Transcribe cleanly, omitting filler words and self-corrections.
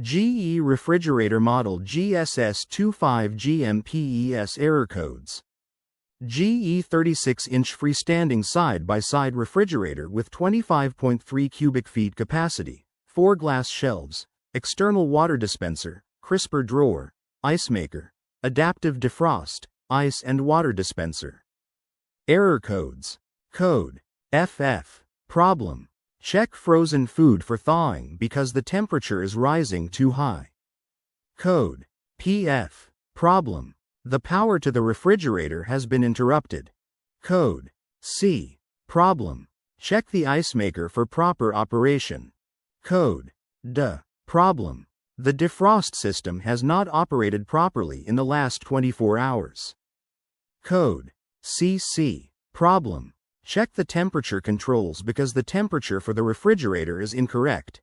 GE refrigerator model GSS25GMPES error codes. GE 36-inch freestanding side-by-side refrigerator with 25.3 cubic feet capacity, 4 glass shelves, external water dispenser, crisper drawer, ice maker, adaptive defrost, ice and water dispenser. Error codes. Code FF. Problem: check frozen food for thawing because the temperature is rising too high. Code PF. Problem: the power to the refrigerator has been interrupted. Code C. Problem: check the ice maker for proper operation. Code D. Problem: the defrost system has not operated properly in the last 24 hours. Code CC. Problem: check the temperature controls because the temperature for the refrigerator is incorrect.